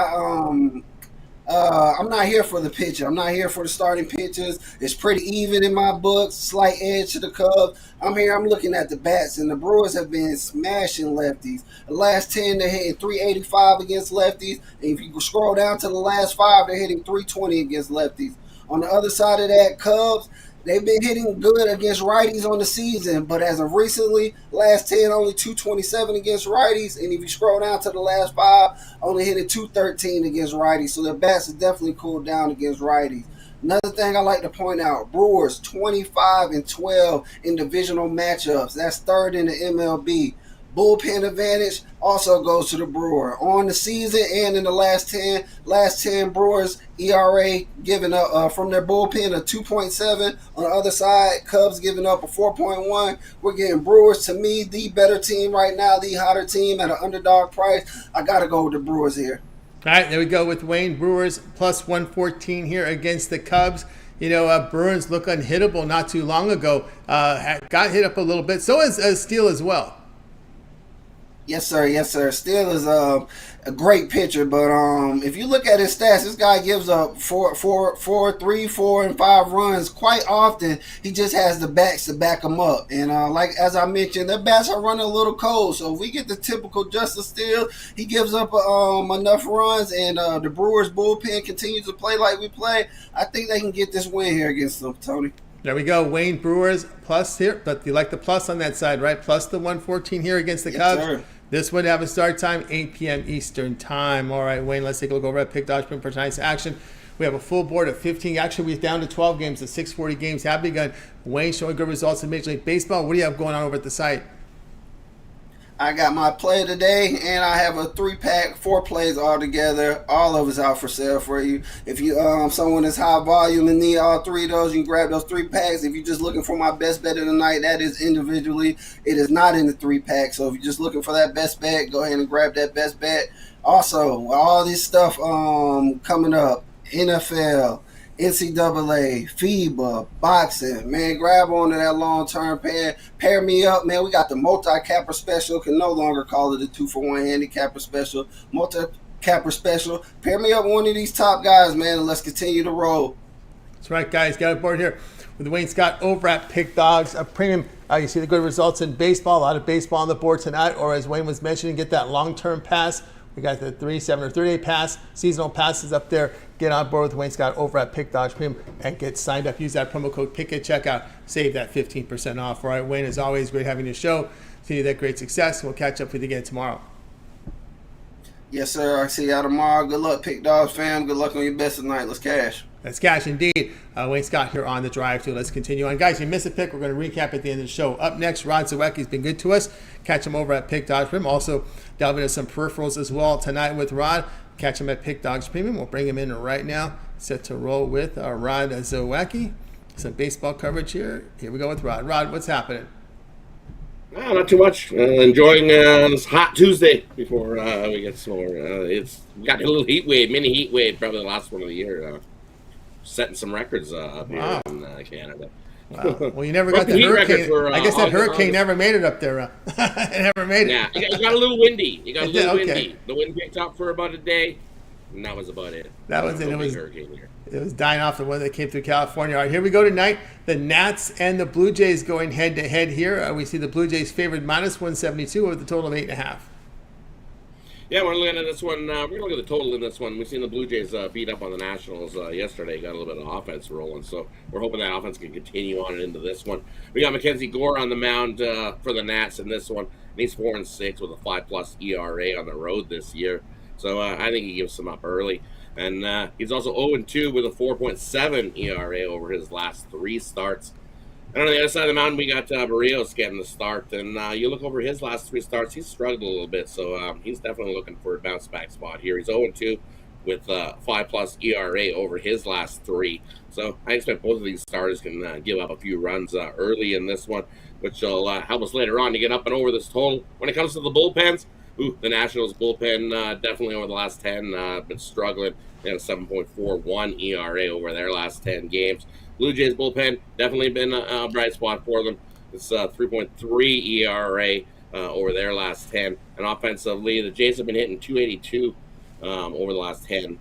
I'm not here for the pitcher. I'm not here for the starting pitchers. It's pretty even in my book. Slight edge to the Cubs. I'm looking at the bats, and the Brewers have been smashing lefties. The last 10, they're hitting 385 against lefties. And if you scroll down to the last 5, they're hitting 320 against lefties. On the other side of that, Cubs, they've been hitting good against righties on the season, but as of recently, last 10, only 227 against righties. And if you scroll down to the last 5, only hitting 213 against righties. So their bats have definitely cooled down against righties. Another thing I like to point out, Brewers 25-12 in divisional matchups. That's third in the MLB. Bullpen advantage also goes to the Brewer. On the season and in the last 10 Brewers ERA giving up from their bullpen a 2.7. On the other side, Cubs giving up a 4.1. We're getting Brewers, to me, the better team right now, the hotter team at an underdog price. I got to go with the Brewers here. All right, there we go with Wayne. Brewers plus 114 here against the Cubs. You know, Bruins look unhittable not too long ago. Got hit up a little bit. So is Steele as well. Yes, sir. Yes, sir. Steele is a great pitcher, but if you look at his stats, this guy gives up 3, 4, and 5 runs quite often. He just has the bats to back him up, and like as I mentioned, their bats are running a little cold. So if we get the typical Justice Steele, he gives up enough runs, and the Brewers bullpen continues to play like we play. I think they can get this win here against them, Tony. There we go. Wayne, Brewers plus here, but you like the plus on that side, right? Plus the 114 here against the Cubs. Sir. This would have a start time, 8 p.m. Eastern time. All right, Wayne, let's take a look over at Pick Dodge for tonight's action. We have a full board of 15. Actually, we're down to 12 games. The 640 games have begun. Wayne showing good results in Major League Baseball. What do you have going on over at the site? I got my play today, and I have a 3-pack, 4 plays all together. All of it's out for sale for you. If you someone that's high volume and need all 3 of those, you can grab those 3 packs. If you're just looking for my best bet of the night, that is individually. It is not in the 3-pack. So if you're just looking for that best bet, go ahead and grab that best bet. Also, all this stuff coming up, NFL, NCAA, FIBA, boxing, man, grab onto that long-term pair me up, man. We got the multi-capper special. Can no longer call it a 2-for-1 handicapper special. Multi-capper special. Pair me up with one of these top guys, man, and let's continue to roll. That's right, guys. Got a board here with Wayne Scott over at Pick Dogs. A premium. You see the good results in baseball. A lot of baseball on the board tonight. Or as Wayne was mentioning, get that long-term pass. We got the 3, 7, or 3-day pass, seasonal passes up there. Get on board with Wayne Scott over at Pick Dodge Premium and get signed up. Use that promo code PICK at checkout. Save that 15% off. All right, Wayne, as always, great having your show. Continue that great success. We'll catch up with you again tomorrow. Yes, sir. I'll see y'all tomorrow. Good luck, Pick Dogs fam. Good luck on your best tonight. Let's cash. That's cash indeed. Wayne Scott here on the drive too. Let's continue on. Guys, you missed a pick. We're going to recap at the end of the show. Up next, Rod Zawacki has been good to us. Catch him over at Pick Dogs Premium. Also, delve into some peripherals as well tonight with Rod. Catch him at Pick Dogs Premium. We'll bring him in right now. Set to roll with Rod Zawacki. Some baseball coverage here. Here we go with Rod. Rod, what's happening? Not too much. Enjoying this hot Tuesday before we get some more. We got a little mini heat wave, probably the last one of the year. Setting some records up here in Canada. Wow. Well, you never got the hurricane. I guess that hurricane never made it up there. It never made it. Yeah, it got a little windy. Windy. The wind picked up for about a day, and that was about it. That was it. It was dying off the one that came through California. All right, here we go tonight. The Nats and the Blue Jays going head-to-head here. We see the Blue Jays favored minus 172 with a total of 8.5. Yeah, we're looking at this one. We're going to look at the total in this one. We've seen the Blue Jays beat up on the Nationals yesterday. Got a little bit of offense rolling, so we're hoping that offense can continue on into this one. We got Mackenzie Gore on the mound for the Nats in this one. And he's 4-6 with a 5+ ERA on the road this year. So I think he gives some up early. And he's also 0-2 with a 4.7 ERA over his last 3 starts. And on the other side of the mountain, we got Barrios getting the start. And you look over his last 3 starts, he's struggled a little bit. So he's definitely looking for a bounce-back spot here. He's 0-2 with 5+ ERA over his last 3. So I expect both of these starters can give up a few runs early in this one, which will help us later on to get up and over this total. When it comes to the bullpens, the Nationals bullpen definitely over the last 10 been struggling. They have a 7.41 ERA over their last 10 games. Blue Jays bullpen definitely been a bright spot for them. It's 3.3 ERA over their last 10. And offensively, the Jays have been hitting 282 over the last 10.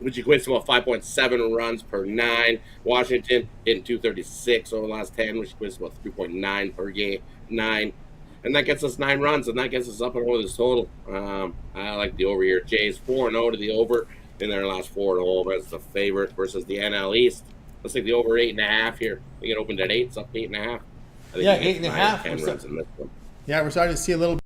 which equates to about 5.7 runs per 9. Washington hitting 236 over the last 10, which equates to about 3.9 per game, 9. And that gets us 9 runs, and that gets us up and over this total. I like the over here. Jays 4-0 to the over in their last 4 at home as the favorite versus the NL East. Let's take the over 8.5 here. I think it opened at 8. It's up to 8.5. Yeah, 8.5. Yeah, we're starting to see a little.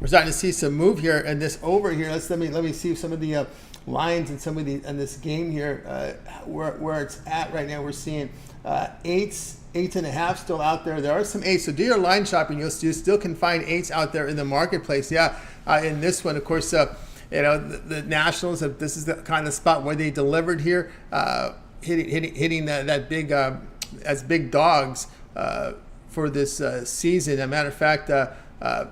We're starting to see some move here, and this over here. Let me see some of the lines and some of the in this game here where it's at right now. We're seeing 8.5 still out there. There are some 8s, so do your line shopping. You still can find 8s out there in the marketplace. Yeah, in this one, of course, the Nationals. This is the kind of spot where they delivered here, hitting that big as big dogs for this season. As a matter of fact,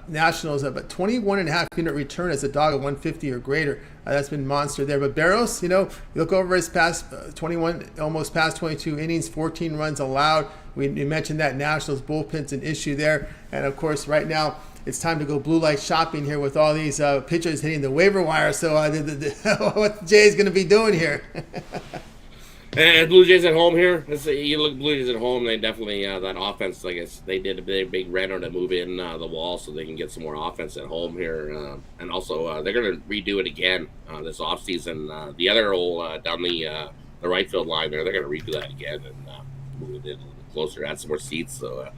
Nationals have a 21.5 unit return as a dog of 150 or greater. That's been monster there. But Barros, you look over his past 21, almost past 22 innings, 14 runs allowed. We mentioned that Nationals bullpen's an issue there. And of course, right now, it's time to go blue light shopping here with all these pitchers hitting the waiver wire. So what the Jays going to be doing here? And Blue Jays at home here. You look at Blue Jays at home, they definitely, that offense, I guess they did a big reno to move in the wall so they can get some more offense at home here. And also, they're going to redo it again this offseason. The other hole down the right field line there, they're going to redo that again and move it in a little bit closer, add some more seats. So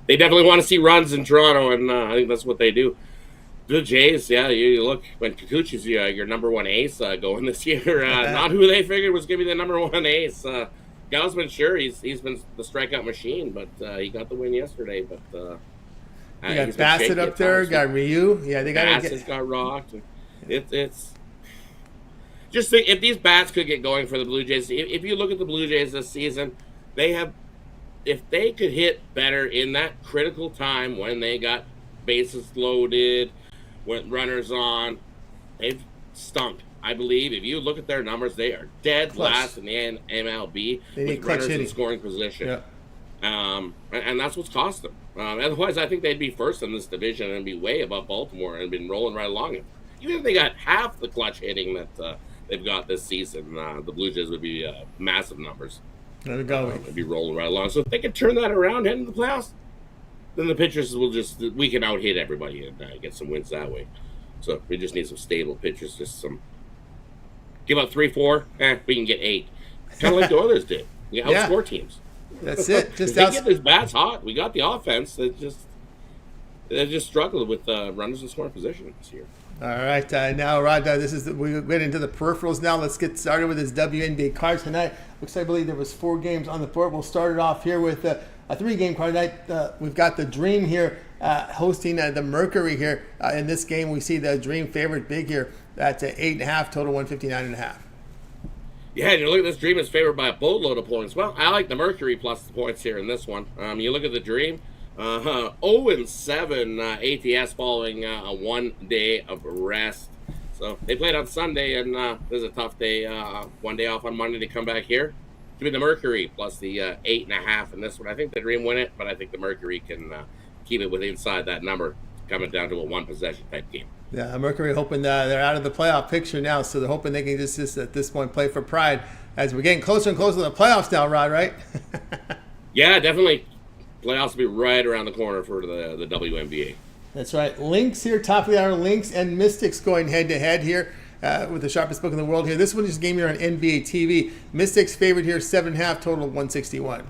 they definitely want to see runs in Toronto, and I think that's what they do. The Jays, yeah, you look, when Kikuchi's your number one ace going this year, not who they figured was going to be the number one ace. Gausman, sure, he's been the strikeout machine, but he got the win yesterday. But you got Bassett up there, got Ryu. Yeah, they got Bassett got rocked. It's just think if these bats could get going for the Blue Jays. If you look at the Blue Jays this season, if they could hit better in that critical time when they got bases loaded, with runners on, they've stunk. I believe if you look at their numbers, they are dead last in the MLB with runners in scoring position. Yeah. And that's what's cost them. Otherwise, I think they'd be first in this division and be way above Baltimore and been rolling right along it. Even if they got half the clutch hitting that they've got this season, the Blue Jays would be massive numbers. There we go. They'd be rolling right along. So if they could turn that around heading to the playoffs, then the pitchers we can out-hit everybody and get some wins that way. So we just need some stable pitchers, give up 3-4, we can get 8. Kind of like the Oilers did. You outscore teams. That's it. Just they get these bats hot. We got the offense. They just struggled with runners in scoring position this year. All right, now Rod, we get into the peripherals now. Let's get started with this WNBA card tonight. Looks like I believe there was 4 games on the board. We'll start it off here with a 3-game card tonight. We've got the Dream here hosting the Mercury here. In this game, we see the Dream favorite big here. That's 8.5, total 159.5. Yeah, and you look at this Dream is favored by a boatload of points. Well, I like the Mercury plus the points here in this one. You look at the Dream, 0-7 ATS following a 1 day of rest. So they played on Sunday, and this is a tough day. 1 day off on Monday to come back here. To be the Mercury plus the 8.5 in this one. I think the Dream win it, but I think the Mercury can keep it inside that number, coming down to a 1-possession type game. Yeah, Mercury hoping they're out of the playoff picture now, so they're hoping they can just at this point play for pride as we're getting closer and closer to the playoffs now, Rod, right? Yeah, definitely. Playoffs will be right around the corner for the WNBA. That's right. Lynx here, top of the hour. Lynx and Mystics going head-to-head here with the sharpest book in the world here. This one is a game here on NBA TV. Mystics favored here, 7.5, total of 161.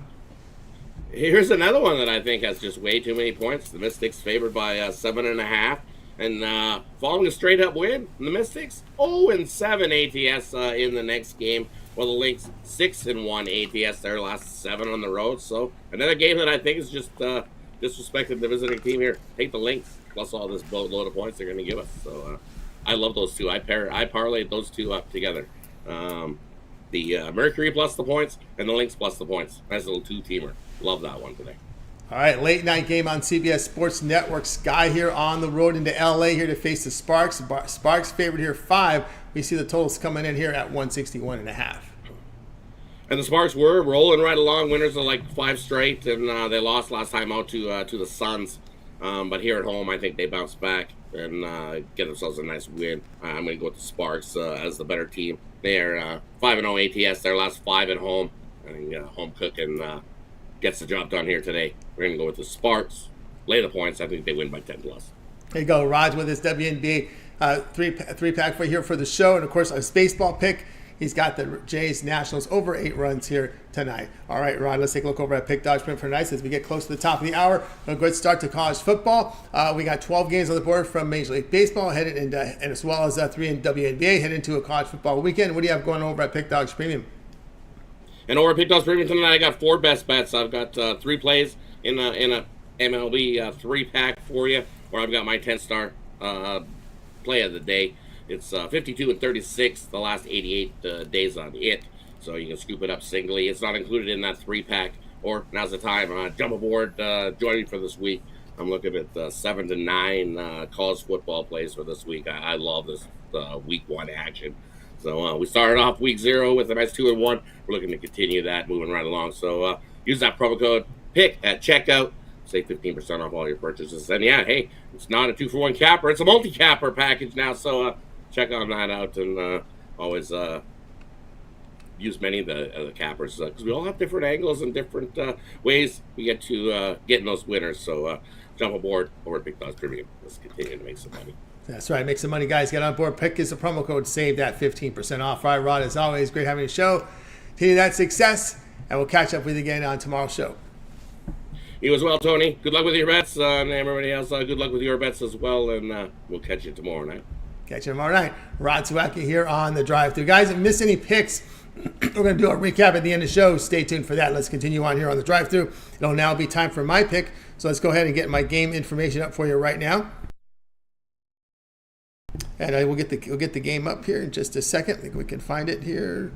Here's another one that I think has just way too many points. The Mystics favored by 7.5. And following a straight-up win, the Mystics 0-7 ATS in the next game. Well, the Lynx 6-1 ATS their last 7 on the road. So another game that I think is just disrespecting the visiting team here. Take the Lynx plus all this boatload of points they're going to give us. So I love those two. I parlayed those two up together. The Mercury plus the points and the Lynx plus the points. Nice little 2-teamer. Love that one today. All right, late night game on CBS Sports Network. Sky here on the road into LA here to face the Sparks. Sparks favored here 5. We see the totals coming in here at 161.5. And the Sparks were rolling right along, winners of like 5 straight, and they lost last time out to the Suns. But here at home, I think they bounced back. and get themselves a nice win. I'm going to go with the Sparks as the better team. They're 5-0 ATS. Their last 5 at home. I think home cooking gets the job done here today. We're going to go with the Sparks. Lay the points. I think they win by 10+. There you go. Raj with his WNBA three-pack for here for the show. And, of course, his baseball pick. He's got the Jays Nationals over 8 runs here tonight. All right, Rod, let's take a look over at Pick Dodge Print for tonight as we get close to the top of the hour. A good start to college football. We got 12 games on the board from Major League Baseball headed into, and as well as 3 in WNBA headed into a college football weekend. What do you have going over at Pick Dodge Premium? And over at Pick Dodge Premium tonight, I got 4 best bets. I've got 3 plays in a MLB 3-pack for you, where I've got my 10-star play of the day. It's 52 and 36 the last 88 days on it, so you can scoop it up singly. It's not included in that 3-pack, or now's the time. Jump aboard, join me for this week. I'm looking at 7 to 9 college football plays for this week. I love this week 1 action. So we started off week 0 with a nice 2-1. We're looking to continue that, moving right along. So use that promo code PICK at checkout. Save 15% off all your purchases. And yeah, hey, it's not a 2-for-1 capper. It's a multi-capper package now. So check on that out, and always use many of the cappers, because we all have different angles and different ways we get to getting those winners. So jump aboard over at Big Dog's Premium. Let's continue to make some money. That's right. Make some money, guys. Get on board. Pick is the promo code. Save that 15% off. All right, Rod, as always, great having a show. Continue that success, and we'll catch up with you again on tomorrow's show. You as well, Tony. Good luck with your bets, and everybody else. Good luck with your bets as well, and we'll catch you tomorrow night. Catch you tomorrow night. Rod Zawacky here on the drive-thru. Guys, if you missed any picks, we're going to do a recap at the end of the show. Stay tuned for that. Let's continue on here on the drive-thru. It'll now be time for my pick. So let's go ahead and get my game information up for you right now. And we'll get the game up here in just a second. I think we can find it here.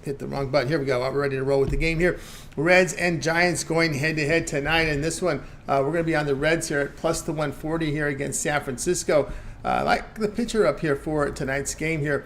Hit the wrong button. Here we go. We're ready to roll with the game here. Reds and Giants going head-to-head tonight. And this one, we're going to be on the Reds here at plus the 140 here against San Francisco. I like the pitcher up here for tonight's game here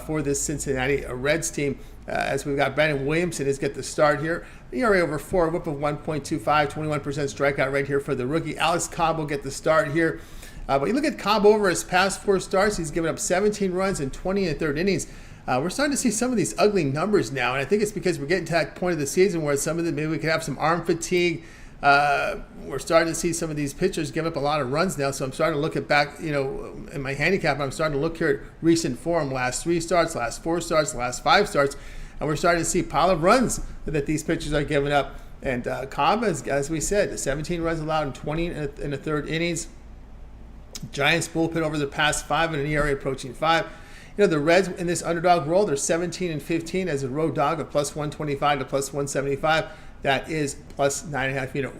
for this Cincinnati Reds team. As we've got Brandon Williamson is get the start here. ERA over 4, whip of 1.25, 21% strikeout rate here for the rookie. Alex Cobb will get the start here. But you look at Cobb over his past 4 starts. He's given up 17 runs in 20 and 3rd innings. We're starting to see some of these ugly numbers now, and I think it's because we're getting to that point of the season where some of them, maybe we could have some arm fatigue. We're starting to see some of these pitchers give up a lot of runs now, so I'm starting to look at back, in my handicap, I'm starting to look here at recent form, last 3 starts, last 4 starts, last 5 starts, and we're starting to see a pile of runs that these pitchers are giving up. And Cobb, as we said, 17 runs allowed in 20 in the 3rd innings. Giants bullpen over the past 5 and an ERA approaching 5. The Reds in this underdog role, they're 17 and 15 as a road dog of plus 125 to plus 175. That is plus 9.5 unit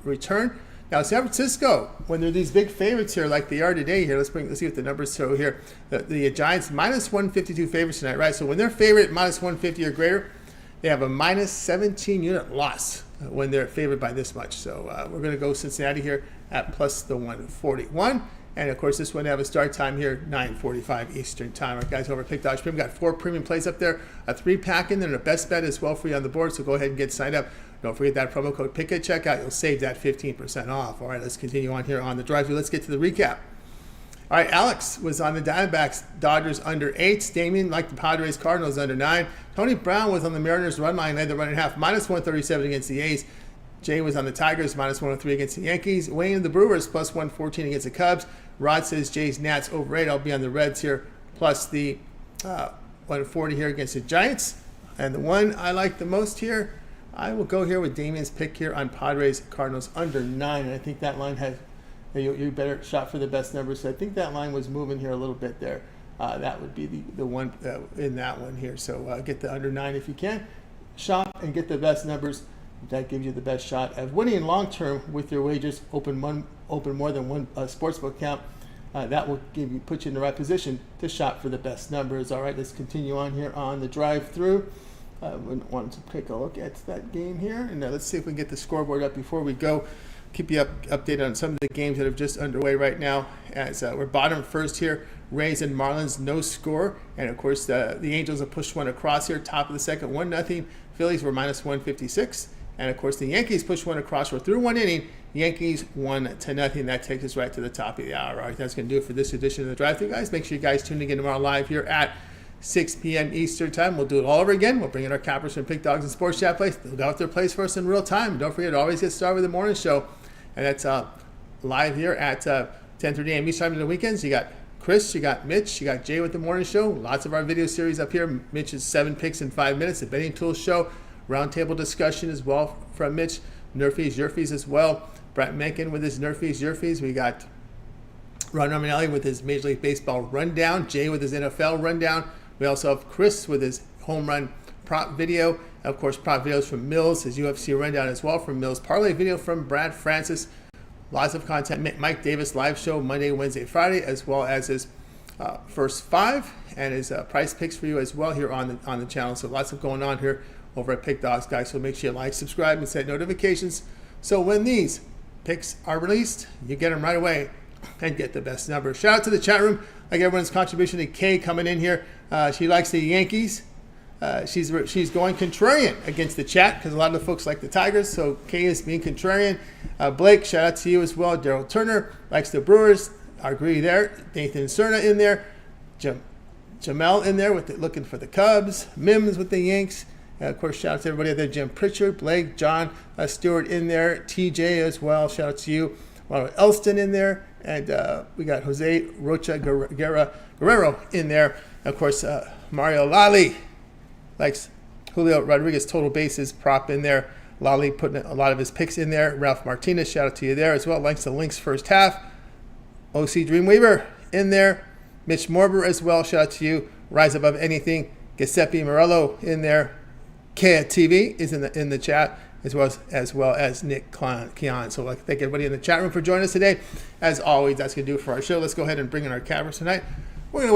return. Now, San Francisco, when they're these big favorites here like they are today here, let's see what the numbers show here. The Giants minus 152 favorites tonight, right? So when they're favorite minus 150 or greater, they have a minus 17 unit loss when they're favored by this much. So we're going to go Cincinnati here at plus the 141. And, of course, this one have a start time here, 9:45 Eastern time. All right, guys, over at Pick Dodge Premium, got 4 premium plays up there, a 3-pack in there, and a best bet as well for you on the board. So go ahead and get signed up. Don't forget that promo code PICK at checkout. You'll save that 15% off. All right, let's continue on here on the drive-thru. Let's get to the recap. All right, Alex was on the Diamondbacks, Dodgers under 8. Damian liked the Padres, Cardinals under 9. Tony Brown was on the Mariners run line, led the run and a half, minus 137 against the A's. Jay was on the Tigers, minus 103 against the Yankees. Wayne the Brewers, plus 114 against the Cubs. Rod says Jay's Nats over 8. I'll be on the Reds here, plus the 140 here against the Giants. And the one I like the most here, I will go here with Damian's pick here on Padres, Cardinals under 9. And I think that line has you better shot for the best numbers. So I think that line was moving here a little bit there. That would be the one in that one here. So get the under 9 if you can. Shop and get the best numbers. That gives you the best shot of winning long term with your wagers. Open more than one sportsbook account. That will put you in the right position to shop for the best numbers. All right, let's continue on here on the drive-through. We want to take a look at that game here, and let's see if we can get the scoreboard up before we go. Keep you updated on some of the games that are just underway right now. As we're bottom first here, Rays and Marlins, no score, and of course the Angels have pushed one across here. Top of the second, 1-0. Phillies were minus 156. And, of course, the Yankees pushed one across. We're through 1 inning, Yankees 1-0. That takes us right to the top of the hour. All right, that's going to do it for this edition of the Drive-Thru, guys. Make sure you guys tune in tomorrow live here at 6 p.m. Eastern Time. We'll do it all over again. We'll bring in our cappers from Pick Dogs and Sports Chat Place. They'll go out their place for us in real time. Don't forget, to always get started with the morning show. And that's live here at 10:30 a.m. Eastern Time on the weekends. You got Chris, you got Mitch, you got Jay with the morning show. Lots of our video series up here. Mitch's 7 picks in 5 minutes. The betting tools show. Roundtable discussion as well from Mitch. Nerfies, Yerfies as well. Brett Mencken with his Nerfies, Yerfies. We got Ron Romanelli with his Major League Baseball rundown. Jay with his NFL rundown. We also have Chris with his home run prop video. Of course, prop videos from Mills, his UFC rundown as well from Mills. Parlay video from Brad Francis. Lots of content. Mike Davis live show Monday, Wednesday, Friday, as well as his first 5 and his price picks for you as well here on the channel. So lots of going on here over at Pick Dogs, guys. So make sure you like, subscribe, and set notifications. So when these picks are released, you get them right away and get the best number. Shout out to the chat room. Like everyone's contribution to Kay coming in here. She likes the Yankees. She's going contrarian against the chat because a lot of the folks like the Tigers. So Kay is being contrarian. Blake, shout out to you as well. Daryl Turner likes the Brewers. I agree there. Nathan Cerna in there. Jamel in there looking for the Cubs. Mims with the Yanks. Of course, shout out to everybody out there. Jim Pritchard, Blake, John Stewart in there. TJ as well. Shout out to you. Ronald Elston in there. And we got Jose Rocha Guerrero in there. Of course, Mario Lally likes Julio Rodriguez total bases prop in there. Lally putting a lot of his picks in there. Ralph Martinez, shout out to you there as well. Likes the Lynx first half. OC Dreamweaver in there. Mitch Morber as well, shout out to you. Rise Above Anything. Giuseppe Morello in there. Kea TV is in the chat, as well as Nick Keon. So I'd like to thank everybody in the chat room for joining us today. As always, that's going to do it for our show. Let's go ahead and bring in our cameras tonight. We're going to